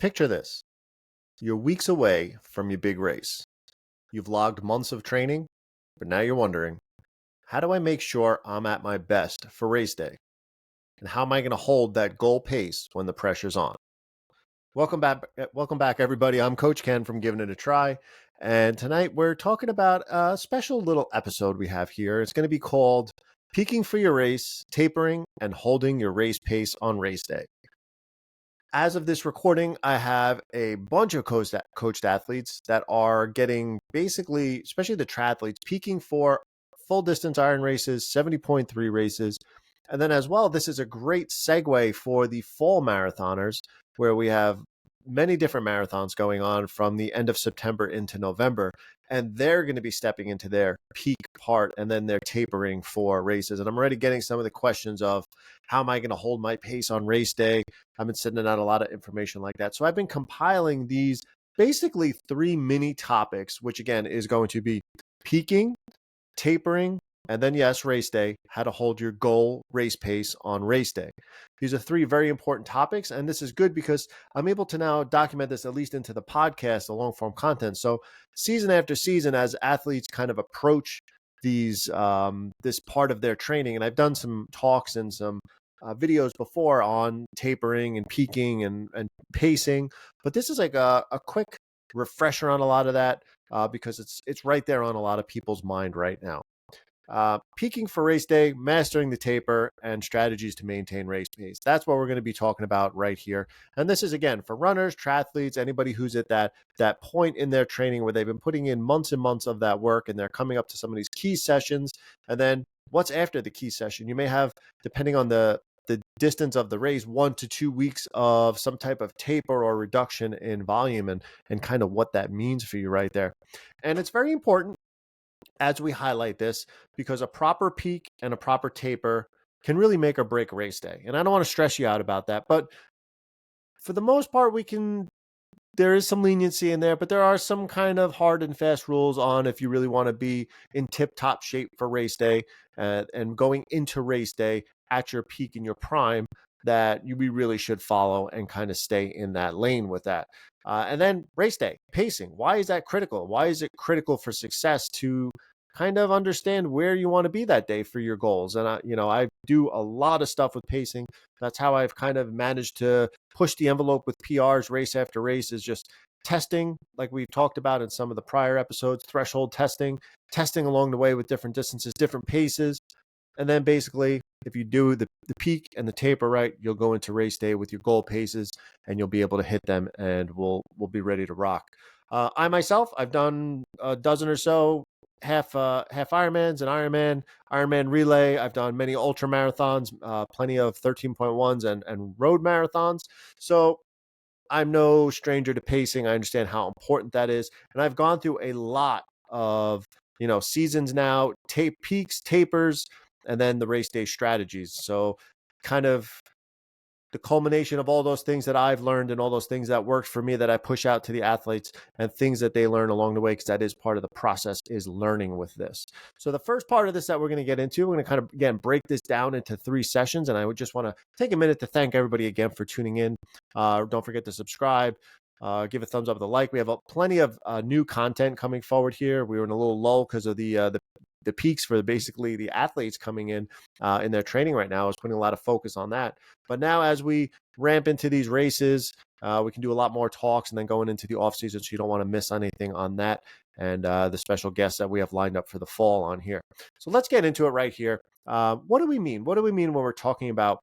Picture this. You're weeks away from your big race. You've logged months of training, but now you're wondering, how do I make sure I'm at my best for race day? And how am I going to hold that goal pace when the pressure's on? Welcome back, everybody. I'm Coach Ken from Giving It a Try. And tonight we're talking about a special little episode we have here. It's going to be called Peaking for Your Race, Tapering, and Holding Your Race Pace on Race Day. As of this recording, I have a bunch of coached athletes that are getting basically, especially the triathletes, peaking for full distance iron races, 70.3 races. And then as well, this is a great segue for the fall marathoners, where we have many different marathons going on from the end of September into November. And they're going to be stepping into their peak part, and then they're tapering for races. And I'm already getting some of the questions of, how am I going to hold my pace on race day? I've been sending out a lot of information like that. So I've been compiling these basically 3 mini topics, which again is going to be peaking, tapering, and then yes, race day, how to hold your goal race pace on race day. These are 3 very important topics. And this is good because I'm able to now document this at least into the podcast, the long form content. So season after season, as athletes kind of approach these this part of their training, and I've done some talks and some videos before on tapering and peaking and pacing, but this is like a quick refresher on a lot of that because it's right there on a lot of people's mind right now. Peaking for race day, mastering the taper, and strategies to maintain race pace. That's what we're going to be talking about right here. And this is, again, for runners, triathletes, anybody who's at that point in their training where they've been putting in months and months of that work, and they're coming up to some of these key sessions. And then what's after the key session? You may have, depending on the distance of the race, 1 to 2 weeks of some type of taper or reduction in volume, and kind of what that means for you right there. And it's very important as we highlight this, because a proper peak and a proper taper can really make or break race day. And I don't want to stress you out about that, but for the most part, there is some leniency in there, but there are some kind of hard and fast rules on if you really want to be in tip-top shape for race day and going into race day at your peak in your prime, that we really should follow and kind of stay in that lane with that. And then race day, pacing. Why is that critical? Why is it critical for success to kind of understand where you want to be that day for your goals? And I do a lot of stuff with pacing. That's how I've kind of managed to push the envelope with PRs race after race, is just testing, like we've talked about in some of the prior episodes, threshold testing along the way with different distances, different paces. And then basically, if you do the peak and the taper right, you'll go into race day with your goal paces, and you'll be able to hit them, and we'll be ready to rock. I myself, I've done a dozen or so half Ironmans and Ironman relay. I've done many ultra marathons, plenty of 13.1s and road marathons. So I'm no stranger to pacing. I understand how important that is. And I've gone through a lot of, seasons now, peaks, tapers, and then the race day strategies. So kind of the culmination of all those things that I've learned and all those things that worked for me that I push out to the athletes, and things that they learn along the way, because that is part of the process, is learning with this. So the first part of this that we're going to get into, we're going to kind of, again, break this down into 3 sessions. And I would just want to take a minute to thank everybody again for tuning in. Don't forget to subscribe. Give a thumbs up with a like. We have plenty of new content coming forward here. We were in a little lull because of the peaks for basically the athletes coming in their training right now. I was putting a lot of focus on that. But now as we ramp into these races, we can do a lot more talks, and then going into the off season, so you don't want to miss anything on that. And the special guests that we have lined up for the fall on here. So let's get into it right here. What do we mean? What do we mean when we're talking about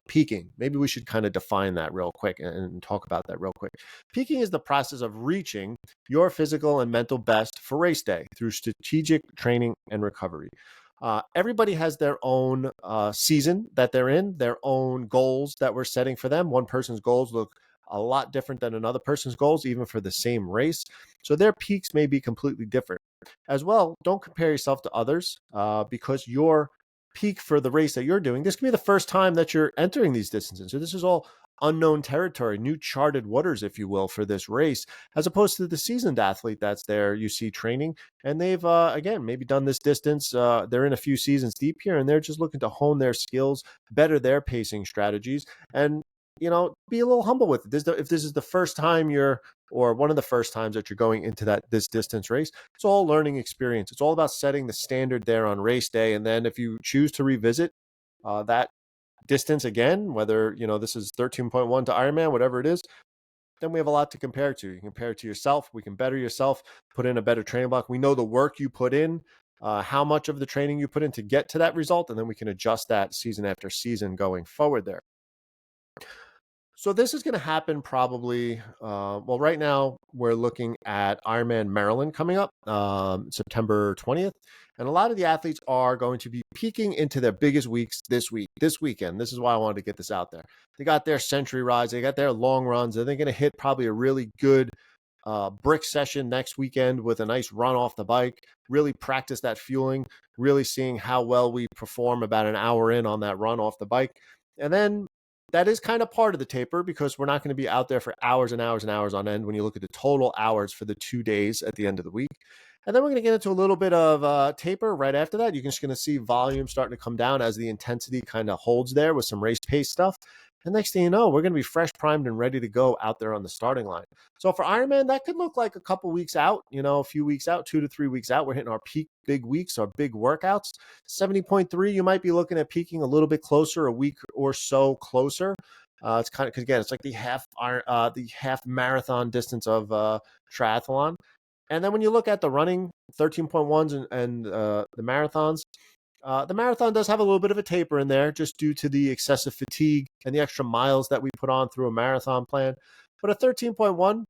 peaking? Maybe we should kind of define that real quick and talk about that real quick. Peaking is the process of reaching your physical and mental best for race day through strategic training and recovery. Everybody has their own season that they're in, their own goals that we're setting for them. One person's goals look a lot different than another person's goals, even for the same race. So their peaks may be completely different. As well, don't compare yourself to others because your peak for the race that you're doing, this can be the first time that you're entering these distances. So this is all unknown territory, new charted waters, if you will, for this race, as opposed to the seasoned athlete that's there, you see training, and they've, again, maybe done this distance. They're in a few seasons deep here, and they're just looking to hone their skills, better their pacing strategies. And be a little humble with it. If this is the first time or one of the first times that you're going into this distance race, it's all learning experience. It's all about setting the standard there on race day. And then if you choose to revisit that distance again, whether, this is 13.1 to Ironman, whatever it is, then we have a lot to compare to. You can compare it to yourself. We can better yourself, put in a better training block. We know the work you put in, how much of the training you put in to get to that result, and then we can adjust that season after season going forward there. So this is going to happen probably, right now we're looking at Ironman Maryland coming up September 20th. And a lot of the athletes are going to be peaking into their biggest weeks this weekend. This is why I wanted to get this out there. They got their century rides, they got their long runs, and they're going to hit probably a really good brick session next weekend with a nice run off the bike, really practice that fueling, really seeing how well we perform about an hour in on that run off the bike. And then that is kind of part of the taper because we're not going to be out there for hours and hours and hours on end when you look at the total hours for the 2 days at the end of the week. And then we're going to get into a little bit of taper right after that. You're just going to see volume starting to come down as the intensity kind of holds there with some race pace stuff. And next thing you know, we're going to be fresh, primed, and ready to go out there on the starting line. So for Ironman, that could look like a couple weeks out, a few weeks out, 2 to 3 weeks out. We're hitting our peak big weeks, our big workouts. 70.3, you might be looking at peaking a little bit closer, a week or so closer. It's kind of, because again, it's like the half marathon distance of triathlon. And then when you look at the running 13.1s and the marathons, the marathon does have a little bit of a taper in there just due to the excessive fatigue and the extra miles that we put on through a marathon plan. But a 13.1,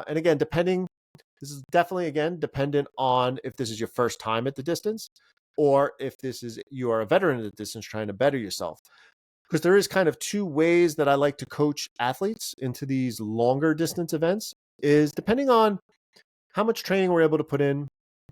and again, this is definitely, again, dependent on if this is your first time at the distance or if you are a veteran at the distance trying to better yourself. Because there is kind of two ways that I like to coach athletes into these longer distance events, is depending on how much training we're able to put in,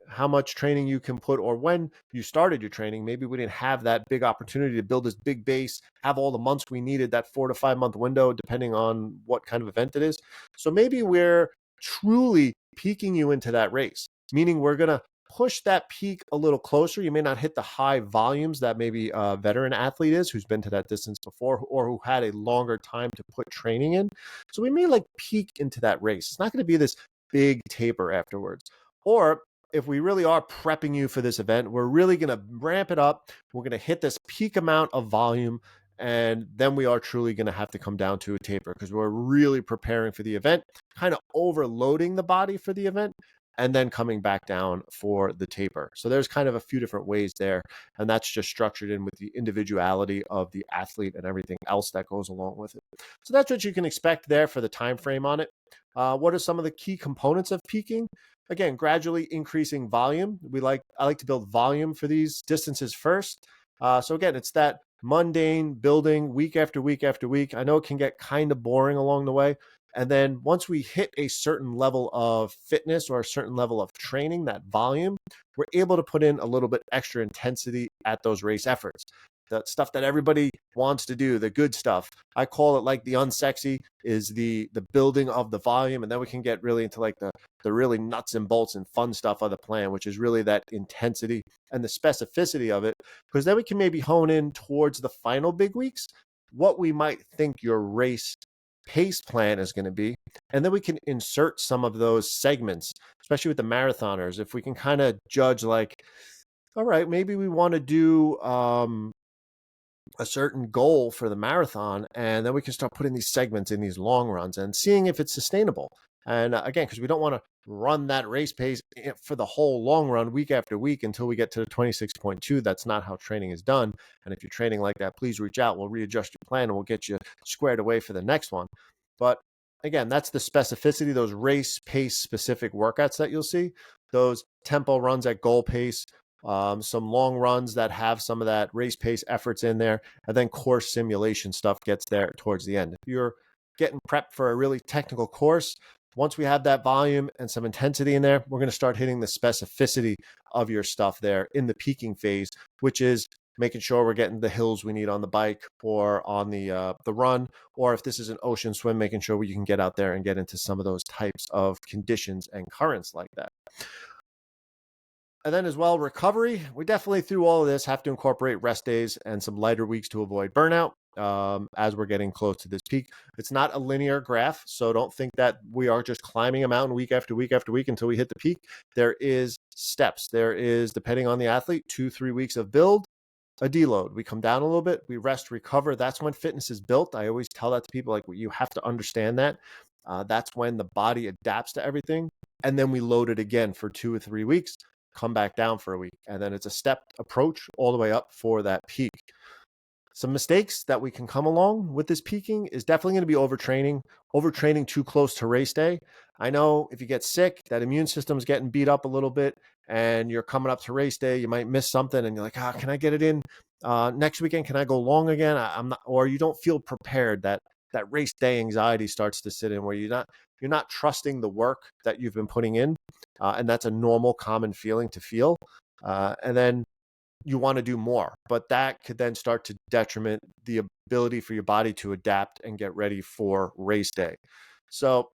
how much training you can put, or when you started your training. Maybe we didn't have that big opportunity to build this big base, have all the months we needed, that 4 to 5 month window, depending on what kind of event it is. So maybe we're truly peaking you into that race, meaning we're going to push that peak a little closer. You may not hit the high volumes that maybe a veteran athlete is who's been to that distance before or who had a longer time to put training in. So we may peak into that race. It's not going to be this big taper afterwards. Or if we really are prepping you for this event, we're really going to ramp it up. We're going to hit this peak amount of volume, and then we are truly going to have to come down to a taper because we're really preparing for the event, kind of overloading the body for the event, and then coming back down for the taper. So there's kind of a few different ways there, and that's just structured in with the individuality of the athlete and everything else that goes along with it. So that's what you can expect there for the time frame on it. What are some of the key components of peaking? Again, gradually increasing volume. I like to build volume for these distances first. So again, it's that mundane building week after week after week. I know it can get kind of boring along the way. And then once we hit a certain level of fitness or a certain level of training, that volume, we're able to put in a little bit extra intensity at those race efforts. The stuff that everybody wants to do, the good stuff. I call it the unsexy is the building of the volume. And then we can get really into the really nuts and bolts and fun stuff of the plan, which is really that intensity and the specificity of it. Because then we can maybe hone in towards the final big weeks, what we might think your race pace plan is going to be. And then we can insert some of those segments, especially with the marathoners. If we can kind of judge all right, maybe we want to do a certain goal for the marathon, and then we can start putting these segments in these long runs and seeing if it's sustainable. And again, because we don't want to run that race pace for the whole long run week after week until we get to the 26.2. That's not how training is done. And if you're training like that, please reach out. We'll readjust your plan and we'll get you squared away for the next one. But again, that's the specificity, those race pace specific workouts that you'll see, those tempo runs at goal pace, some long runs that have some of that race pace efforts in there, and then course simulation stuff gets there towards the end. If you're getting prepped for a really technical course, once we have that volume and some intensity in there, we're going to start hitting the specificity of your stuff there in the peaking phase, which is making sure we're getting the hills we need on the bike or on the run, or if this is an ocean swim, making sure you can get out there and get into some of those types of conditions and currents like that. And then as well, recovery. We definitely, through all of this, have to incorporate rest days and some lighter weeks to avoid burnout. as we're getting close to this peak. It's not a linear graph, so don't think that we are just climbing a mountain week after week after week until we hit the peak. There is steps. There is, depending on the athlete, 2-3 weeks of build, a deload. We come down a little bit, we rest, recover. That's when fitness is built. I always tell that to people, like, you have to understand that. That's when the body adapts to everything. And then we load it again for 2 or 3 weeks, come back down for a week. And then it's a stepped approach all the way up for that peak. Some mistakes that we can come along with this peaking is definitely going to be overtraining too close to race day. I know if you get sick, that immune system's getting beat up a little bit and you're coming up to race day, you might miss something and you're like, can I get it in next weekend? Can I go long again? I'm not, or you don't feel prepared. That race day anxiety starts to sit in where you're not trusting the work that you've been putting in. And that's a normal, common feeling to feel. And then you want to do more, but that could then start to detriment the ability for your body to adapt and get ready for race day. So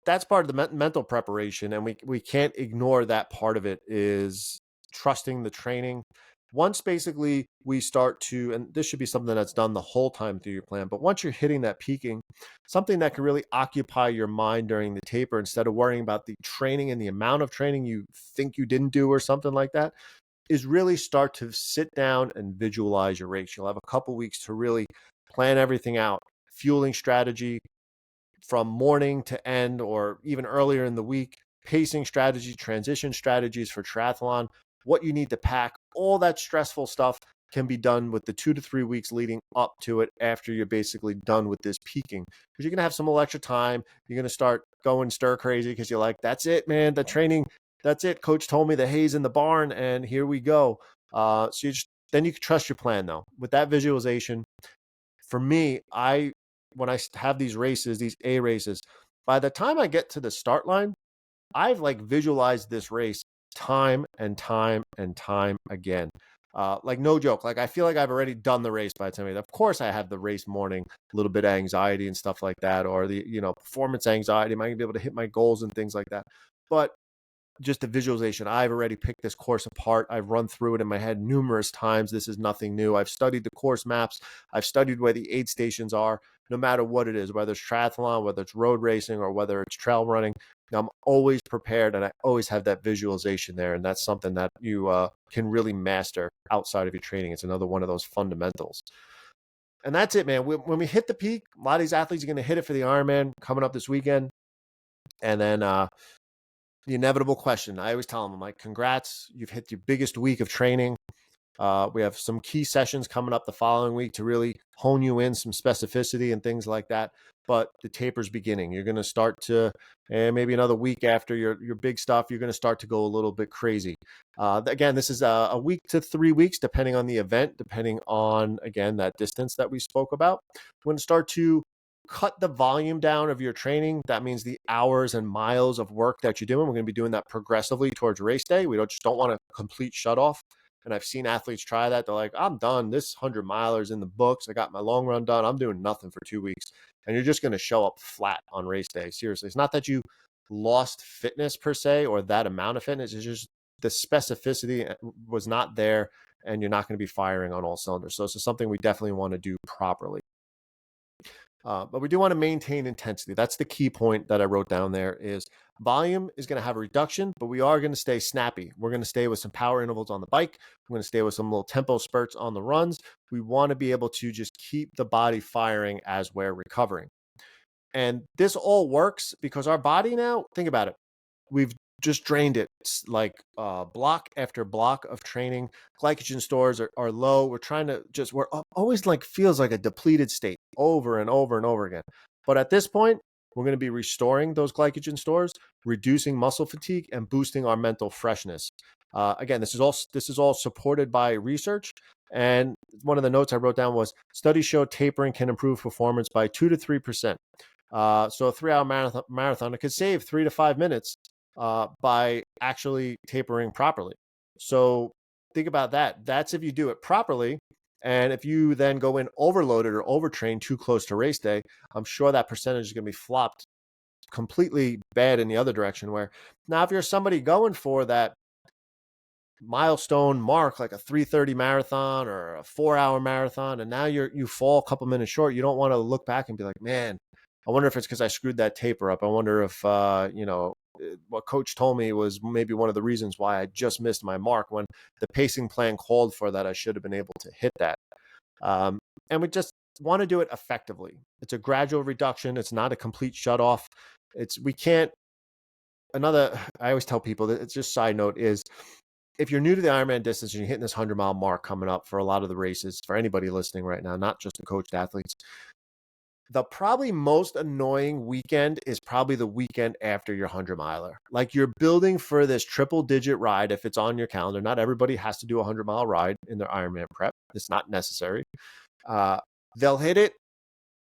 that's part of the mental preparation, and we can't ignore that part of it, is trusting the training. Once basically we start to, and this should be something that's done the whole time through your plan, but once you're hitting that peaking, something that can really occupy your mind during the taper instead of worrying about the training and the amount of training you think you didn't do or something like that, is really start to sit down and visualize your race. You'll have a couple weeks to really plan everything out, fueling strategy from morning to end or even earlier in the week, pacing strategy, transition strategies for triathlon, what you need to pack, all that stressful stuff can be done with the 2 to 3 weeks leading up to it after you're basically done with this peaking. Because you're going to have some little extra time. You're going to start going stir crazy because you're like, that's it, man. The training, that's it. Coach told me the hay's in the barn and here we go. Then you can trust your plan though. With that visualization, for me, when I have these races, these A races, by the time I get to the start line, I've like visualized this race time and time and time again. Like no joke. Like I feel like I've already done the race by the time. Of course, I have the race morning, a little bit of anxiety and stuff like that, or the performance anxiety. Am I gonna be able to hit my goals and things like that? But just the visualization. I've already picked this course apart. I've run through it in my head numerous times. This is nothing new. I've studied the course maps. I've studied where the aid stations are, no matter what it is, whether it's triathlon, whether it's road racing, or whether it's trail running. I'm always prepared and I always have that visualization there. And that's something that you can really master outside of your training. It's another one of those fundamentals. And that's it, man. When we hit the peak, a lot of these athletes are going to hit it for the Ironman coming up this weekend. And then the inevitable question, I always tell them, I'm like, congrats, you've hit your biggest week of training. We have some key sessions coming up the following week to really hone you in some specificity and things like that. But the taper's beginning. You're going to start to, and maybe another week after your big stuff, you're going to start to go a little bit crazy. Again, this is a week to 3 weeks, depending on the event, depending on, again, that distance that we spoke about. We're going to start to cut the volume down of your training. That means the hours and miles of work that you're doing. We're going to be doing that progressively towards race day. We don't want a complete shut off. And I've seen athletes try that. They're like, I'm done. This 100-miler's in the books. I got my long run done. I'm doing nothing for 2 weeks. And you're just going to show up flat on race day. Seriously. It's not that you lost fitness per se or that amount of fitness. It's just the specificity was not there and you're not going to be firing on all cylinders. So this is something we definitely want to do properly. But we do want to maintain intensity. That's the key point that I wrote down there is volume is going to have a reduction, but we are going to stay snappy. We're going to stay with some power intervals on the bike. We're going to stay with some little tempo spurts on the runs. We want to be able to just keep the body firing as we're recovering. And this all works because our body now, think about it. We've just drained it like block after block of training. Glycogen stores are low. We're always like feels like a depleted state over and over and over again. But at this point, we're going to be restoring those glycogen stores, reducing muscle fatigue, and boosting our mental freshness. Again, this is all supported by research. And one of the notes I wrote down was studies show tapering can improve performance by 2 to 3%. So a 3-hour marathon, it could save 3 to 5 minutes by actually tapering properly. So think about that. That's if you do it properly. And if you then go in overloaded or overtrained too close to race day, I'm sure that percentage is going to be flopped completely bad in the other direction. Where now, if you're somebody going for that milestone mark like a 3:30 marathon or a 4-hour marathon, and now you fall a couple minutes short, you don't want to look back and be like, man, I wonder if it's because I screwed that taper up. I wonder if what coach told me was maybe one of the reasons why I just missed my mark when the pacing plan called for that. I should have been able to hit that. And we just want to do it effectively. It's a gradual reduction. It's not a complete shut off. We can't. I always tell people that it's just side note is if you're new to the Ironman distance and you're hitting this 100-mile mark coming up for a lot of the races, for anybody listening right now, not just the coached athletes, the probably most annoying weekend is probably the weekend after your 100-miler. Like you're building for this triple-digit ride if it's on your calendar. Not everybody has to do a 100-mile ride in their Ironman prep. It's not necessary. They'll hit it.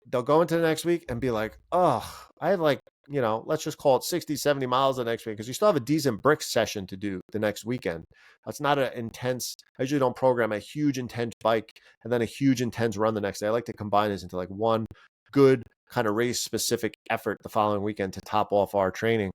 They'll go into the next week and be like, oh, I have like, let's just call it 60, 70 miles the next week because you still have a decent brick session to do the next weekend. That's not an intense, I usually don't program a huge intense bike and then a huge intense run the next day. I like to combine this into like one good kind of race specific effort the following weekend to top off our training.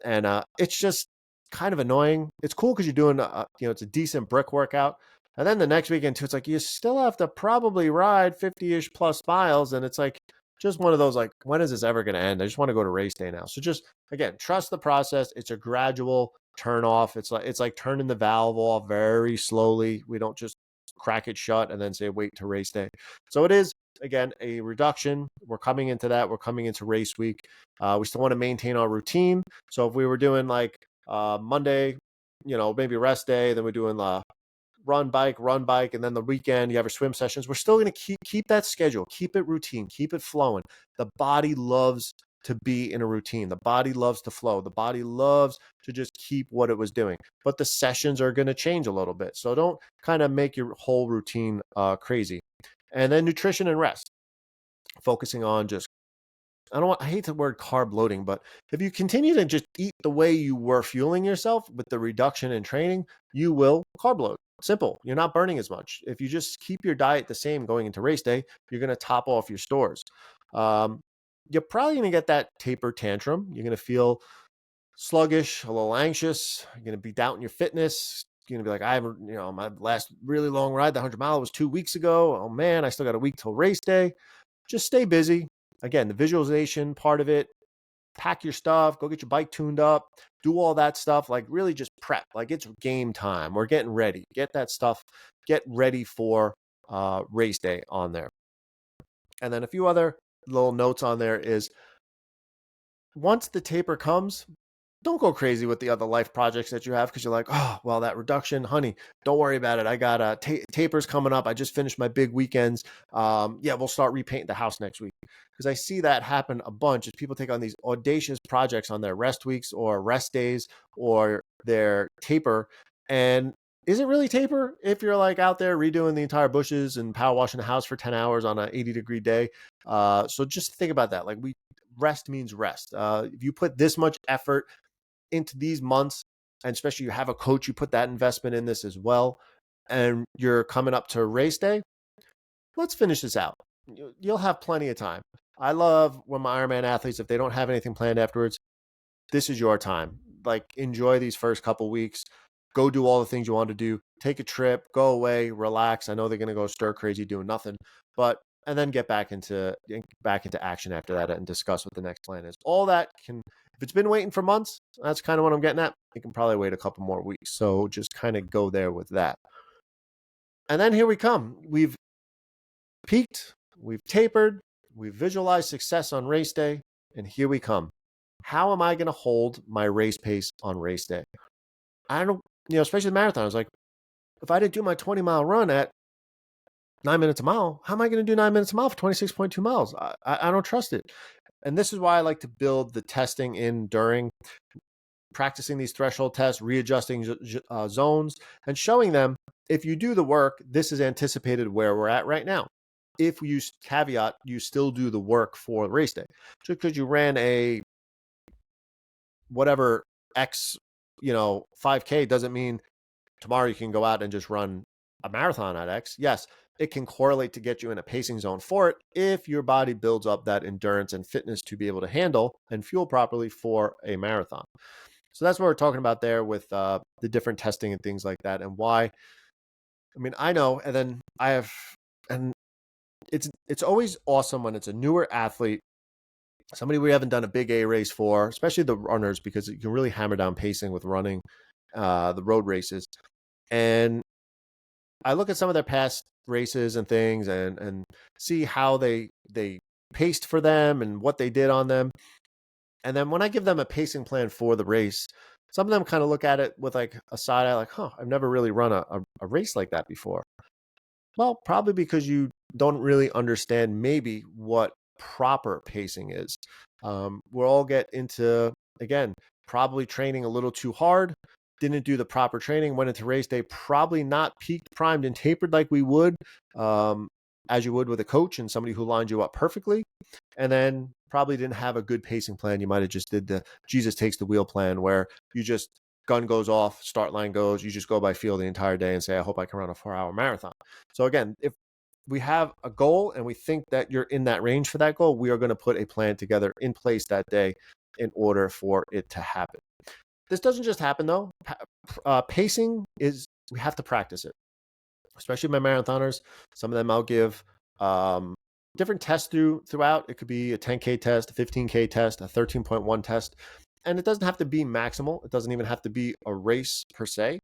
And it's just kind of annoying. It's cool because you're doing, it's a decent brick workout. And then the next weekend too, it's like you still have to probably ride 50-ish plus miles. And it's like just one of those, like, when is this ever going to end? I just want to go to race day now. So just, again, trust the process. It's a gradual turn off. It's like turning the valve off very slowly. We don't just crack it shut and then say, wait to race day. So it is, again, a reduction. We're coming into that. We're coming into race week. We still want to maintain our routine. So if we were doing like Monday, maybe rest day, then we're doing run bike, and then the weekend you have your swim sessions. We're still going to keep that schedule, keep it routine, keep it flowing. The body loves to be in a routine. The body loves to flow. The body loves to just keep what it was doing. But the sessions are going to change a little bit. So don't kind of make your whole routine crazy. And then nutrition and rest, focusing on just, I hate the word carb loading, but if you continue to just eat the way you were fueling yourself with the reduction in training, you will carb load. Simple. You're not burning as much. If you just keep your diet the same going into race day, you're going to top off your stores. You're probably going to get that taper tantrum. You're going to feel sluggish, a little anxious. You're going to be doubting your fitness. You're going to be like, I haven't, my last really long ride, the 100-mile was 2 weeks ago. Oh man, I still got a week till race day. Just stay busy. Again, the visualization part of it, pack your stuff, go get your bike tuned up, do all that stuff, like really just prep, like it's game time. We're getting ready. Get that stuff, get ready for race day on there. And then a few other little notes on there is once the taper comes, don't go crazy with the other life projects that you have because you're like, oh, well, that reduction, honey, don't worry about it. I got tapers coming up. I just finished my big weekends. We'll start repainting the house next week. Because I see that happen a bunch as people take on these audacious projects on their rest weeks or rest days or their taper. And is it really taper if you're like out there redoing the entire bushes and power washing the house for 10 hours on an 80-degree day? So just think about that. Like rest means rest. If you put this much effort into these months, and especially you have a coach, you put that investment in this as well, and you're coming up to race day, let's finish this out. You'll have plenty of time. I love when my Ironman athletes, if they don't have anything planned afterwards, this is your time. Like enjoy these first couple weeks, go do all the things you want to do, take a trip, go away, relax. I know they're going to go stir crazy doing nothing, and then get back into action after that and discuss what the next plan is. All that if it's been waiting for months, that's kind of what I'm getting at. You can probably wait a couple more weeks. So just kind of go there with that. And then here we come. We've peaked, we've tapered, we've visualized success on race day, and here we come. How am I going to hold my race pace on race day? I don't, especially the marathon. I was like, if I didn't do my 20-mile run at 9 minutes a mile, how am I going to do 9 minutes a mile for 26.2 miles? I don't trust it. And this is why I like to build the testing in during practicing these threshold tests, readjusting zones, and showing them if you do the work, this is anticipated where we're at right now. If you caveat, you still do the work for the race day. Just because you ran a whatever X, 5K doesn't mean tomorrow you can go out and just run a marathon at X. Yes, it can correlate to get you in a pacing zone for it if your body builds up that endurance and fitness to be able to handle and fuel properly for a marathon. So that's what we're talking about there with the different testing and things like that, and why. I mean, I know, and then I have, and it's always awesome when it's a newer athlete, somebody we haven't done a big A race for, especially the runners, because you can really hammer down pacing with running the road races. And I look at some of their past races and things, and see how they paced for them and what they did on them. And then when I give them a pacing plan for the race, some of them kind of look at it with like a side eye, like, huh, I've never really run a race like that before. Well, probably because you don't really understand maybe what proper pacing is. We'll all get into, again, probably training a little too hard, didn't do the proper training, went into race day, probably not peaked, primed, and tapered like we would, um, as you would with a coach and somebody who lined you up perfectly. And then probably didn't have a good pacing plan. You might have just did the Jesus takes the wheel plan where you just gun goes off, start line goes, you just go by feel the entire day and say, I hope I can run a 4 hour marathon. So again, if we have a goal and we think that you're in that range for that goal, we are going to put a plan together in place that day in order for it to happen. This doesn't just happen though. Pacing is, we have to practice it, especially my marathoners. Some of them I'll give different tests throughout. It could be a 10K test, a 15K test, a 13.1 test. And it doesn't have to be maximal. It doesn't even have to be a race per se.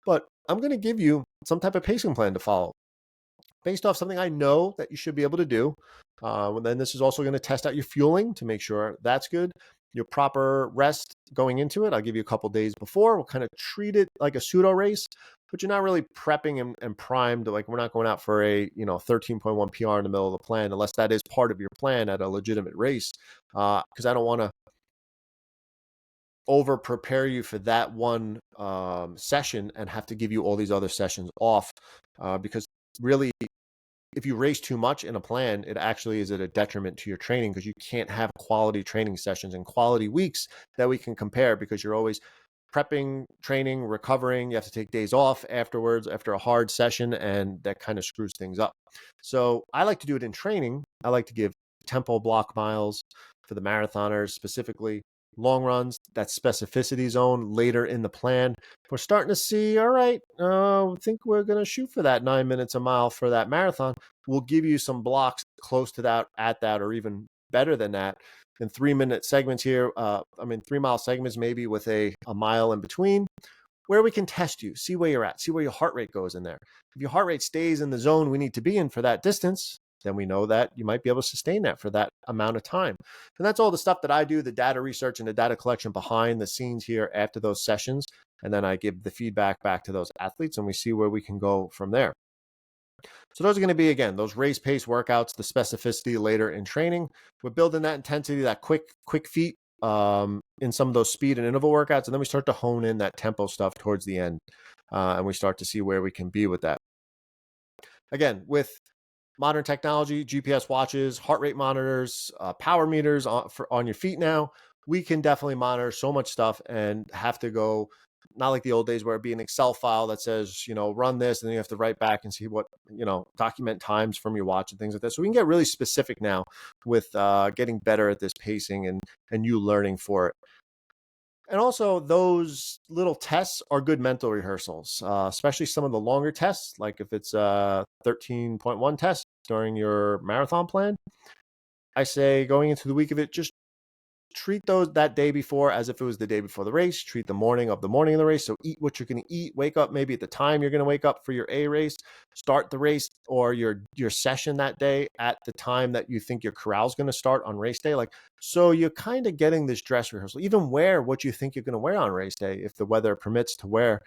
But I'm going to give you some type of pacing plan to follow based off something I know that you should be able to do. And then this is also going to test out your fueling to make sure that's good. Your proper rest going into it. I'll give you a couple days before. We'll kind of treat it like a pseudo race, but you're not really prepping and primed. Like we're not going out for a 13.1 PR in the middle of the plan unless that is part of your plan at a legitimate race. Because I don't want to over prepare you for that one session and have to give you all these other sessions off because really if you race too much in a plan, it actually is at a detriment to your training because you can't have quality training sessions and quality weeks that we can compare because you're always prepping, training, recovering. You have to take days off afterwards after a hard session, and that kind of screws things up. So I like to do it in training. I like to give tempo block miles for the marathoners specifically. Long runs, that specificity zone later in the plan. We're starting to see, all right, I think we're going to shoot for that 9 minutes a mile for that marathon. We'll give you some blocks close to that, at that, or even better than that in 3 minute segments here. 3 mile segments, maybe with a mile in between, where we can test you, see where you're at, see where your heart rate goes in there. If your heart rate stays in the zone we need to be in for that distance, then we know that you might be able to sustain that for that amount of time. And that's all the stuff that I do, the data research and the data collection behind the scenes here after those sessions. And then I give the feedback back to those athletes and we see where we can go from there. So those are going to be, again, those race pace workouts, the specificity later in training. We're building that intensity, that quick feet in some of those speed and interval workouts. And then we start to hone in that tempo stuff towards the end. And we start to see where we can be with that. Again, with modern technology, GPS watches, heart rate monitors, power meters on your feet now, we can definitely monitor so much stuff and have to go, not like the old days where it'd be an Excel file that says, run this, and then you have to write back and see what, document times from your watch and things like that. So we can get really specific now with getting better at this pacing and you learning for it. And also, those little tests are good mental rehearsals, especially some of the longer tests, like if it's a 13.1 test during your marathon plan. I say going into the week of it, just treat those that day before as if it was the day before the race. Treat the morning of the race. So eat what you're going to eat. Wake up maybe at the time you're going to wake up for your A race. Start the race or your session that day at the time that you think your corral's going to start on race day. Like, so you're kind of getting this dress rehearsal. Even wear what you think you're going to wear on race day if the weather permits to wear.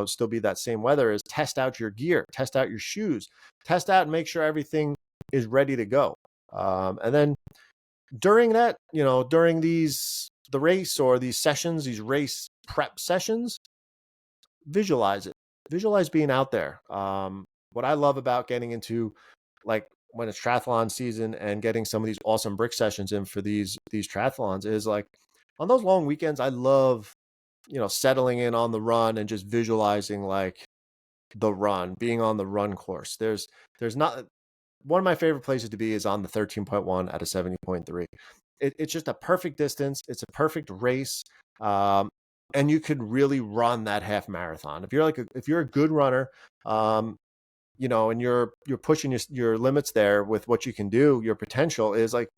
Still be that same weather. Is test out your gear, test out your shoes, test out and make sure everything is ready to go. And then during that, during the race or these sessions, these race prep sessions, visualize it. Visualize being out there. What I love about getting into, like when it's triathlon season and getting some of these awesome brick sessions in for these triathlons is like on those long weekends, I love, settling in on the run and just visualizing like the run, being on the run course. There's not, one of my favorite places to be is on the 13.1 at a 70.3. It's just a perfect distance. It's a perfect race. and you could really run that half marathon. If you're a good runner, and you're pushing your limits there with what you can do, your potential is like,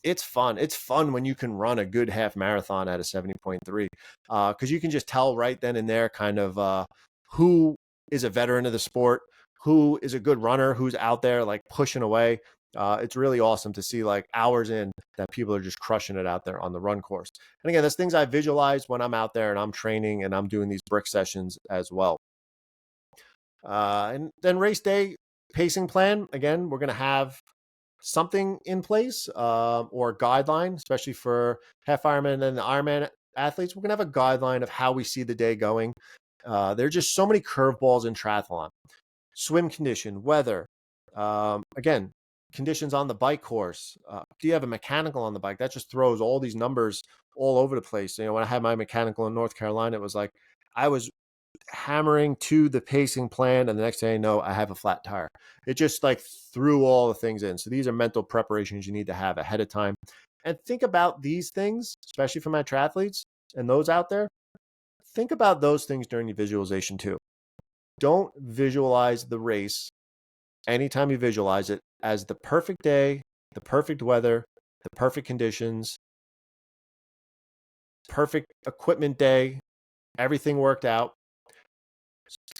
it's fun. It's fun when you can run a good half marathon at a 70.3, because you can just tell right then and there kind of who is a veteran of the sport, who is a good runner, who's out there like pushing away. It's really awesome to see like hours in that people are just crushing it out there on the run course. And again, there's things I visualize when I'm out there and I'm training and I'm doing these brick sessions as well. And then race day pacing plan. Again, we're going to have something in place, or a guideline, especially for half Ironman and the Ironman athletes. We're going to have a guideline of how we see the day going. There are just so many curveballs in triathlon. Swim condition, weather, again, conditions on the bike course. Do you have a mechanical on the bike? That just throws all these numbers all over the place. When I had my mechanical in North Carolina, it was like I was hammering to the pacing plan, and the next thing I know, I have a flat tire. It just like threw all the things in. So these are mental preparations you need to have ahead of time. And think about these things, especially for my triathletes and those out there. Think about those things during your visualization too. Don't visualize the race anytime you visualize it as the perfect day, the perfect weather, the perfect conditions, perfect equipment day, everything worked out.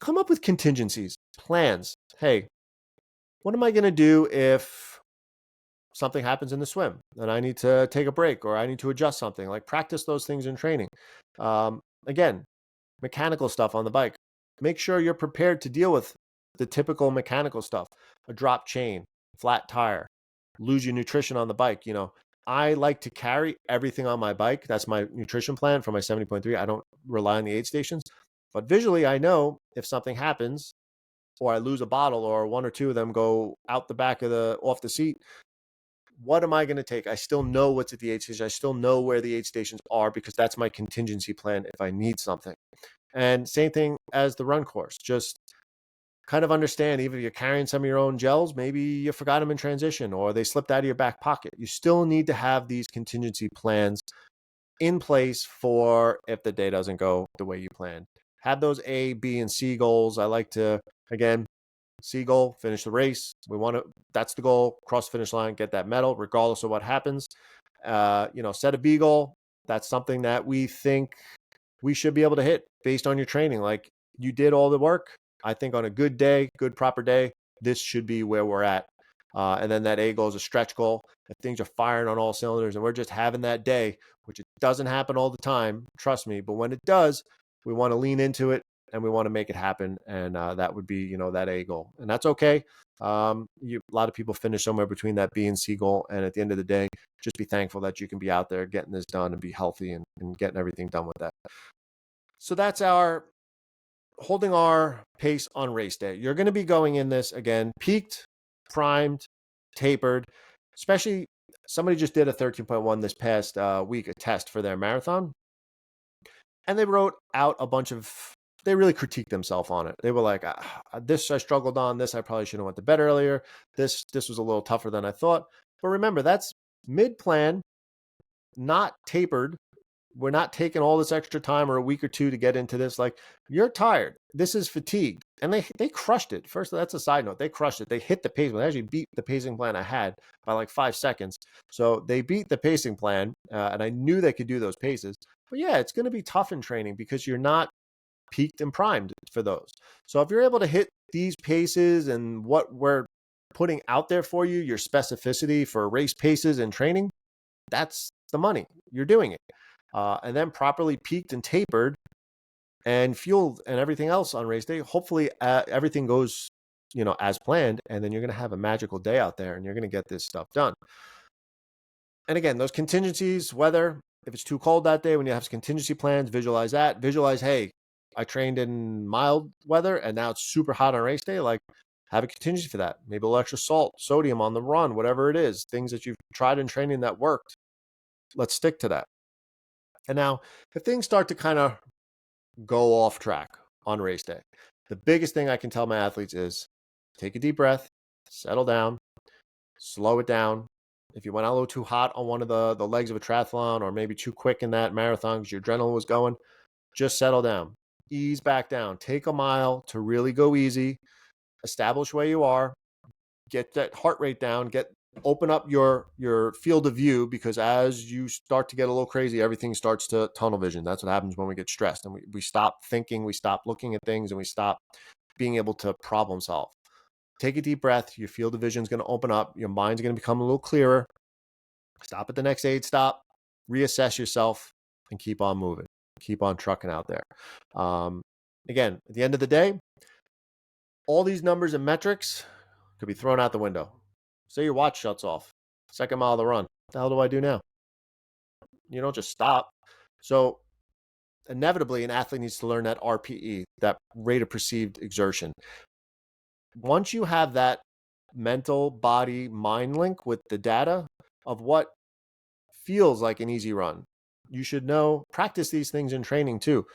Come up with contingencies, plans. Hey, what am I going to do if something happens in the swim and I need to take a break or I need to adjust something? Like, practice those things in training. Again, mechanical stuff on the bike. Make sure you're prepared to deal with the typical mechanical stuff: a drop chain, flat tire, lose your nutrition on the bike. I like to carry everything on my bike. That's my nutrition plan for my 70.3. I don't rely on the aid stations. But visually, I know if something happens or I lose a bottle or one or two of them go out the back off the seat, what am I going to take? I still know what's at the aid station. I still know where the aid stations are because that's my contingency plan if I need something. And same thing as the run course. Just kind of understand, even if you're carrying some of your own gels, maybe you forgot them in transition or they slipped out of your back pocket. You still need to have these contingency plans in place for if the day doesn't go the way you planned. Have those A, B, and C goals. I like to, again, C goal, finish the race. That's the goal, cross the finish line, get that medal, regardless of what happens. Set a B goal. That's something that we think we should be able to hit based on your training. Like, you did all the work. I think on a good day, good proper day, this should be where we're at. And then that A goal is a stretch goal. If things are firing on all cylinders and we're just having that day, which it doesn't happen all the time, trust me, but when it does, we want to lean into it and we want to make it happen. And that would be, that A goal. And that's okay. A lot of people finish somewhere between that B and C goal. And at the end of the day, just be thankful that you can be out there getting this done and be healthy and getting everything done with that. So that's holding our pace on race day. You're going to be going in this, again, peaked, primed, tapered. Especially, somebody just did a 13.1 this past week, a test for their marathon. And they wrote out they really critiqued themselves on it. They were like, this I struggled on, this I probably should have went to bed earlier. This was a little tougher than I thought. But remember, that's mid-plan, not tapered. We're not taking all this extra time or a week or two to get into this. Like, you're tired. This is fatigue. And they crushed it. First, that's a side note. They crushed it. They hit the pace. They actually beat the pacing plan I had by like 5 seconds. So they beat the pacing plan, and I knew they could do those paces. But yeah, it's going to be tough in training because you're not peaked and primed for those. So if you're able to hit these paces and what we're putting out there for you, your specificity for race paces and training, that's the money. You're doing it. And then properly peaked and tapered and fueled and everything else on race day. Hopefully everything goes, as planned. And then you're going to have a magical day out there and you're going to get this stuff done. And again, those contingencies, weather, if it's too cold that day, when you have contingency plans, visualize that. Visualize, hey, I trained in mild weather and now it's super hot on race day. Like, have a contingency for that. Maybe a little extra salt, sodium on the run, whatever it is, things that you've tried in training that worked. Let's stick to that. And now, if things start to kind of go off track on race day, the biggest thing I can tell my athletes is take a deep breath, settle down, slow it down. If you went out a little too hot on one of the legs of a triathlon or maybe too quick in that marathon because your adrenaline was going, just settle down, ease back down, take a mile to really go easy, establish where you are, get that heart rate down, open up your field of view, because as you start to get a little crazy, everything starts to tunnel vision. That's what happens when we get stressed, and we stop thinking, we stop looking at things, and we stop being able to problem solve. Take a deep breath. Your field of vision is going to open up. Your mind's going to become a little clearer. Stop at the next aid stop, reassess yourself, and keep on moving. Keep on trucking out there. Again, at the end of the day, all these numbers and metrics could be thrown out the window. Say your watch shuts off, second mile of the run. What the hell do I do now? You don't just stop. So inevitably, an athlete needs to learn that RPE, that rate of perceived exertion. Once you have that mental body mind link with the data of what feels like an easy run, you should know, practice these things in training too.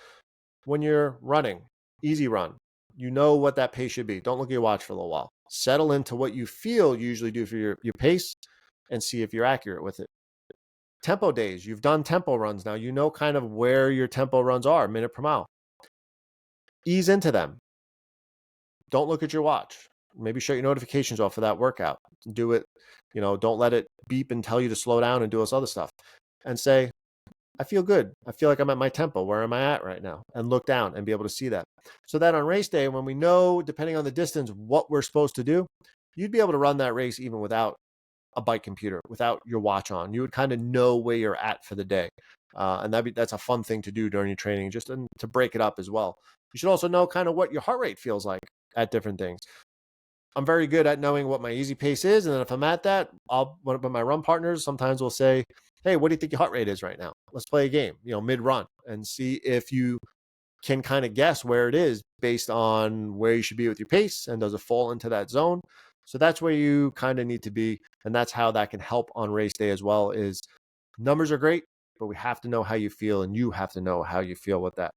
When you're running, easy run, you know what that pace should be. Don't look at your watch for a little while. Settle into what you feel you usually do for your pace and see if you're accurate with it. Tempo days, you've done tempo runs now. You know kind of where your tempo runs are, minute per mile. Ease into them. Don't look at your watch. Maybe shut your notifications off for that workout. Do it, don't let it beep and tell you to slow down and do this other stuff. And say, I feel good. I feel like I'm at my tempo. Where am I at right now? And look down and be able to see that. So that on race day, when we know, depending on the distance, what we're supposed to do, you'd be able to run that race even without a bike computer, without your watch on. You would kind of know where you're at for the day. And that's a fun thing to do during your training, just to break it up as well. You should also know kind of what your heart rate feels like at different things. I'm very good at knowing what my easy pace is. And then if I'm at that, with my run partners, sometimes we'll say, hey, what do you think your heart rate is right now? Let's play a game, mid-run, and see if you can kind of guess where it is based on where you should be with your pace, and does it fall into that zone? So that's where you kind of need to be, and that's how that can help on race day as well. Is numbers are great, but we have to know how you feel, and you have to know how you feel with that.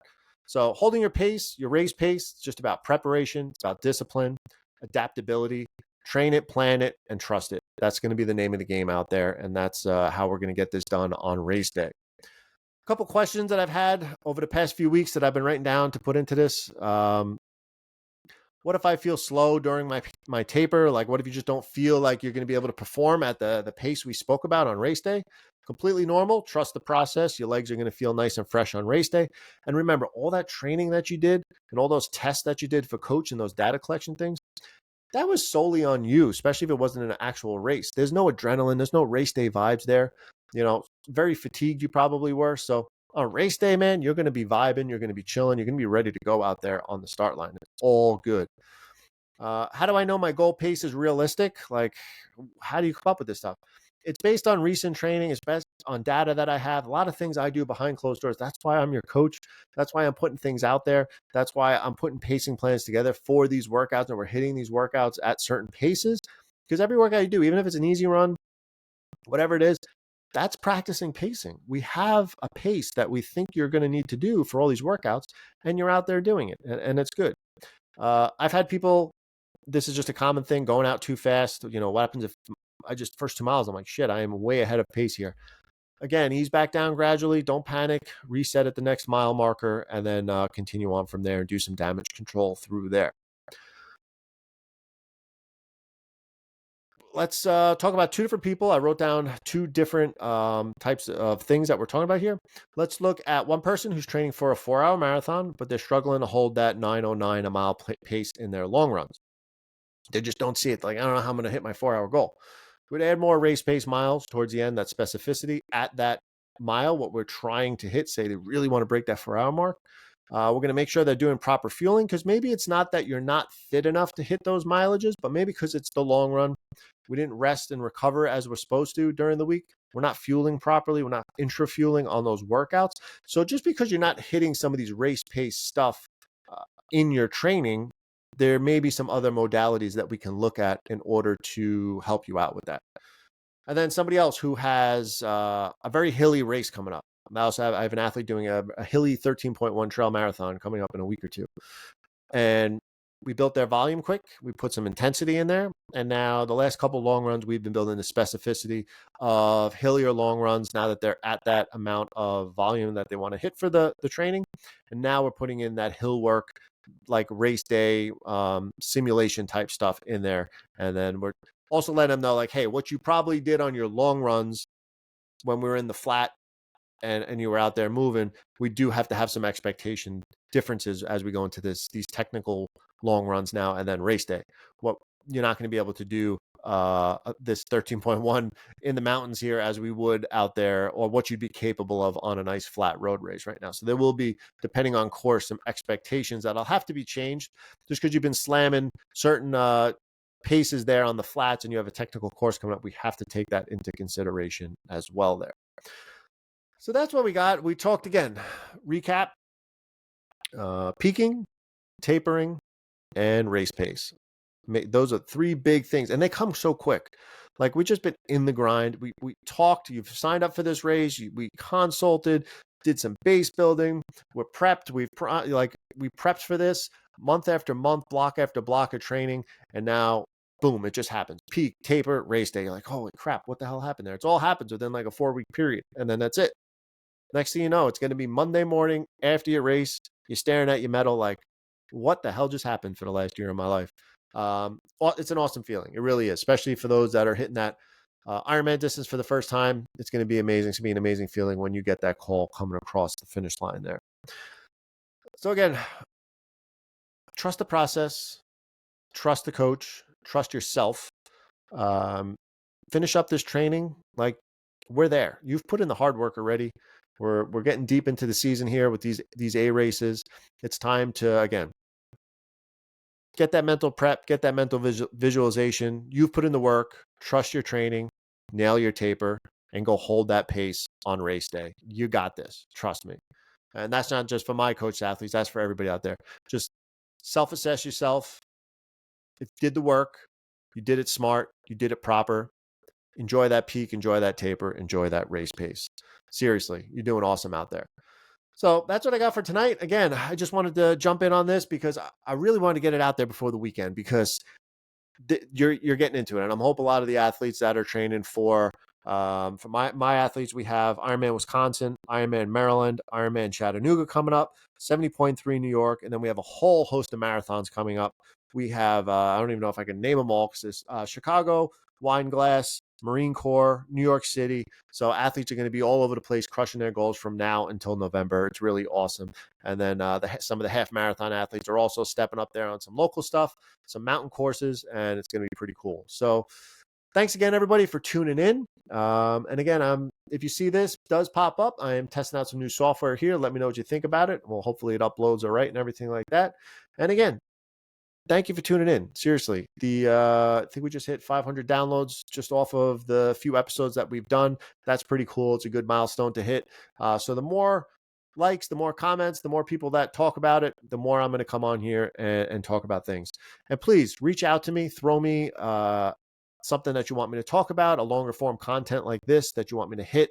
So holding your pace, your race pace, it's just about preparation, it's about discipline, adaptability. Train it, plan it, and trust it. That's going to be the name of the game out there, and that's how we're going to get this done on race day. A couple questions that I've had over the past few weeks that I've been writing down to put into this. What if I feel slow during my taper? Like, what if you just don't feel like you're going to be able to perform at the pace we spoke about on race day? Completely normal. Trust the process. Your legs are going to feel nice and fresh on race day. And remember, all that training that you did and all those tests that you did for coach and those data collection things, that was solely on you, especially if it wasn't an actual race. There's no adrenaline. There's no race day vibes there. Very fatigued you probably were. So on race day, man, you're going to be vibing. You're going to be chilling. You're going to be ready to go out there on the start line. It's all good. How do I know my goal pace is realistic? Like, how do you come up with this stuff? It's based on recent training. It's based on data that I have. A lot of things I do behind closed doors. That's why I'm your coach. That's why I'm putting things out there. That's why I'm putting pacing plans together for these workouts, and we're hitting these workouts at certain paces. Because every workout you do, even if it's an easy run, whatever it is, that's practicing pacing. We have a pace that we think you're going to need to do for all these workouts, and you're out there doing it, and it's good. I've had people, this is just a common thing, going out too fast. What happens if first 2 miles, I'm like, shit, I am way ahead of pace here. Again, ease back down gradually. Don't panic. Reset at the next mile marker, and then continue on from there and do some damage control through there. Let's talk about two different people. I wrote down two different types of things that we're talking about here. Let's look at one person who's training for a 4-hour marathon, but they're struggling to hold that 9:09 a mile pace in their long runs. They just don't see it. Like, I don't know how I'm going to hit my 4-hour goal. We'd add more race pace miles towards the end, that specificity at that mile, what we're trying to hit. Say they really want to break that 4-hour mark. We're going to make sure they're doing proper fueling, because maybe it's not that you're not fit enough to hit those mileages, but maybe because it's the long run, we didn't rest and recover as we're supposed to during the week. We're not fueling properly. We're not intra-fueling on those workouts. So just because you're not hitting some of these race pace stuff in your training, there may be some other modalities that we can look at in order to help you out with that. And then somebody else who has a very hilly race coming up. I have an athlete doing a hilly 13.1 trail marathon coming up in a week or two. And we built their volume quick. We put some intensity in there. And now the last couple long runs, we've been building the specificity of hillier long runs now that they're at that amount of volume that they want to hit for the training. And now we're putting in that hill work, like race day simulation type stuff in there. And then we're also letting them know, like, hey, what you probably did on your long runs when we were in the flat and you were out there moving, we do have to have some expectation differences as we go into these technical long runs now and then race day. What you're not going to be able to do this 13.1 in the mountains here as we would out there, or what you'd be capable of on a nice flat road race right now. So there will be, depending on course, some expectations that'll have to be changed just because you've been slamming certain paces there on the flats and you have a technical course coming up. We have to take that into consideration as well there. So that's what we got. We talked again, recap, peaking, tapering, and race pace. Those are three big things, and they come so quick. Like, we just been in the grind. We talked. You've signed up for this race. We consulted, did some base building. We're prepped. We prepped for this month after month, block after block of training, and now boom, it just happens. Peak, taper, race day. You're like, holy crap, what the hell happened there? It's all happens within like a 4-week period, and then that's it. Next thing you know, it's going to be Monday morning after your race. You're staring at your medal like, what the hell just happened for the last year of my life? It's an awesome feeling. It really is, especially for those that are hitting that Ironman distance for the first time. It's going to be amazing. It's going to be an amazing feeling when you get that call coming across the finish line there. So again, trust the process, trust the coach, trust yourself. Finish up this training. Like, we're there. You've put in the hard work already. We're getting deep into the season here with these A races. It's time to, again, get that mental prep, get that mental visualization. You've put in the work, trust your training, nail your taper, and go hold that pace on race day. You got this. Trust me. And that's not just for my coach athletes. That's for everybody out there. Just self-assess yourself. If you did the work, you did it smart, you did it proper. Enjoy that peak, enjoy that taper, enjoy that race pace. Seriously, you're doing awesome out there. So that's what I got for tonight. Again, I just wanted to jump in on this because I really wanted to get it out there before the weekend, because you're getting into it. And I'm hoping a lot of the athletes that are training for my athletes, we have Ironman Wisconsin, Ironman Maryland, Ironman Chattanooga coming up, 70.3 New York, and then we have a whole host of marathons coming up. We have, I don't even know if I can name them all, because it's Chicago, Wine Glass, Marine Corps, New York City. So athletes are going to be all over the place, crushing their goals from now until November. It's really awesome. And then some of the half marathon athletes are also stepping up there on some local stuff, some mountain courses, and it's going to be pretty cool. So thanks again, everybody, for tuning in. And again, if you see this does pop up, I am testing out some new software here. Let me know what you think about it. Well, hopefully it uploads all right and everything like that. And again, thank you for tuning in. Seriously, I think we just hit 500 downloads just off of the few episodes that we've done. That's pretty cool. It's a good milestone to hit. So the more likes, the more comments, the more people that talk about it, the more I'm going to come on here and talk about things. And please reach out to me. Throw me something that you want me to talk about, a longer form content like this that you want me to hit.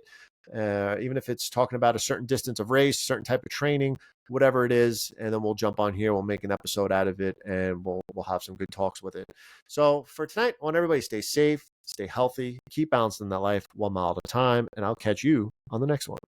Even if it's talking about a certain distance of race, certain type of training, whatever it is, and then we'll jump on here, we'll make an episode out of it, and we'll have some good talks with it. So for tonight, I want everybody to stay safe, stay healthy, keep balancing that life 1 mile at a time, and I'll catch you on the next one.